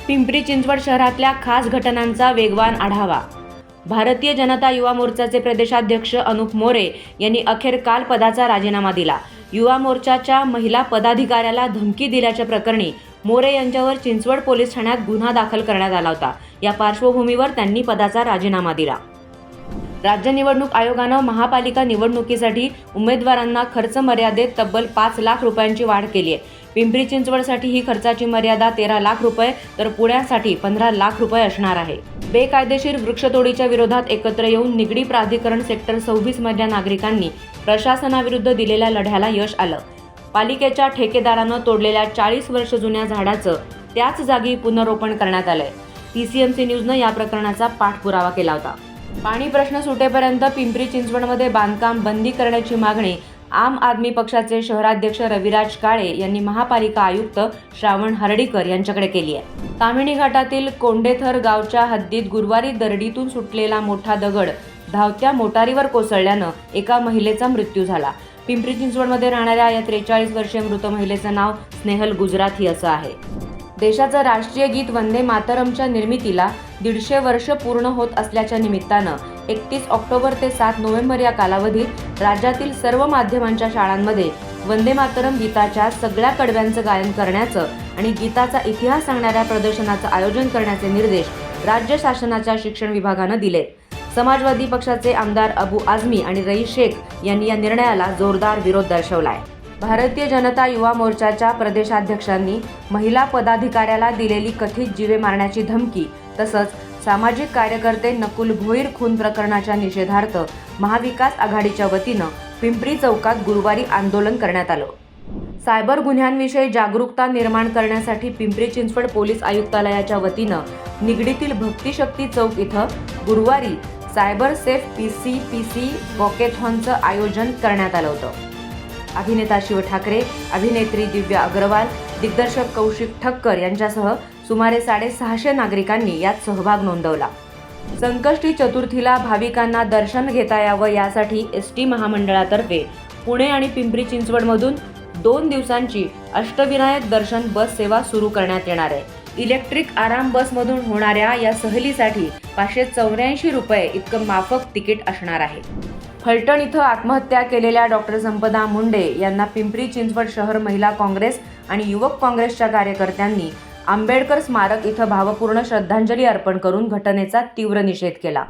पिंपरी चिंचवड शहरातल्या खास घटनांचा वेगवान आढावा। भारतीय जनता युवा मोर्चाचे प्रदेशाध्यक्ष अनुप मोरे यांनी अखेर काल पदाचा राजीनामा दिला। युवा मोर्चाच्या महिला पदाधिकाऱ्याला धमकी दिल्याच्या प्रकरणी मोरे यांच्यावर चिंचवड पोलीस ठाण्यात गुन्हा दाखल करण्यात आला होता। या पार्श्वभूमीवर त्यांनी पदाचा राजीनामा दिला। राज्य निवडणूक आयोगानं महापालिका निवडणुकीसाठी उमेदवारांना खर्च मर्यादेत तब्बल 5 लाख रुपयांची वाढ केली आहे। पिंपरी चिंचवडसाठी ही खर्चाची मर्यादा 13 लाख रुपये तर पुण्यासाठी 15 लाख रुपये असणार आहे। बेकायदेशीर वृक्षतोडीच्या विरोधात एकत्र येऊन निगडी प्राधिकरण सेक्टर 26 मधल्या नागरिकांनी प्रशासनाविरुद्ध दिलेल्या लढ्याला यश आलं। पालिकेच्या ठेकेदारानं तोडलेल्या 40 वर्ष जुन्या झाडाचं त्याच जागी पुनरोपण करण्यात आलंय। PCMC न्यूजनं या प्रकरणाचा पाठपुरावा केला होता। पाणी प्रश्न सुटेपर्यंत पिंपरी चिंचवडमध्ये बांधकाम बंदी करण्याची मागणी आम आदमी पक्षाचे शहराध्यक्ष रविराज काळे यांनी महापालिका आयुक्त श्रावण हर्डीकर यांच्याकडे केली आहे। ताम्हिणी घाटातील कोंडेथर गावच्या हद्दीत गुरुवारी दरडीतून सुटलेला मोठा दगड धावत्या मोटारीवर कोसळल्यानं एका महिलेचा मृत्यू झाला। पिंपरी चिंचवडमध्ये राहणाऱ्या या 43 वर्षीय मृत महिलेचं नाव स्नेहल गुजराथी असं आहे। देशाचं राष्ट्रीय गीत वंदे मातरमच्या निर्मितीला 150 वर्ष पूर्ण होत असल्याच्या निमित्तानं 31 ऑक्टोबर ते 7 नोव्हेंबर या कालावधीत राज्यातील सर्व माध्यमांच्या शाळांमध्ये वंदे मातरम गीताच्या सगळ्या कडव्यांचं गायन करण्याचं आणि गीताचा इतिहास सांगणाऱ्या प्रदर्शनाचं आयोजन करण्याचे निर्देश राज्य शासनाच्या शिक्षण विभागानं दिले। समाजवादी पक्षाचे आमदार अबू आझमी आणि रईस शेख यांनी या निर्णयाला जोरदार विरोध दर्शवलाय। भारतीय जनता युवा मोर्चाच्या प्रदेशाध्यक्षांनी महिला पदाधिकाऱ्याला दिलेली कथित जीवे मारण्याची धमकी तसंच सामाजिक कार्यकर्ते नकुल भोईर खून प्रकरणाच्या निषेधार्थ महाविकास आघाडीच्या वतीनं पिंपरी चौकात गुरुवारी आंदोलन करण्यात आलं। सायबर गुन्ह्यांविषयी जागरूकता निर्माण करण्यासाठी पिंपरी चिंचवड पोलीस आयुक्तालयाच्या वतीनं निगडीतील भक्तिशक्ती चौक इथं गुरुवारी सायबर सेफ PC वॉकेथॉनचं आयोजन करण्यात आलं होतं। अभिनेता शिव ठाकरे, अभिनेत्री दिव्या अग्रवाल, दिग्दर्शक कौशिक ठक्कर यांच्यासह सुमारे 650 नागरिकांनी यात सहभाग नोंदवला। संकष्टी चतुर्थीला भाविकांना दर्शन घेता यावं यासाठी ST महामंडळातर्फे पुणे आणि पिंपरी चिंचवडमधून 2 दिवसांची अष्टविनायक दर्शन बस सेवा सुरू करण्यात येणार आहे। इलेक्ट्रिक आराम बसमधून होणाऱ्या या सहलीसाठी 584 रुपये इतकं माफक तिकीट असणार आहे। फलटण इथं आत्महत्या केलेल्या डॉक्टर संपदा मुंडे यांना पिंपरी चिंचवड शहर महिला काँग्रेस आणि युवक काँग्रेसच्या कार्यकर्त्यांनी आंबेडकर स्मारक इथं भावपूर्ण श्रद्धांजली अर्पण करून घटनेचा तीव्र निषेध केला।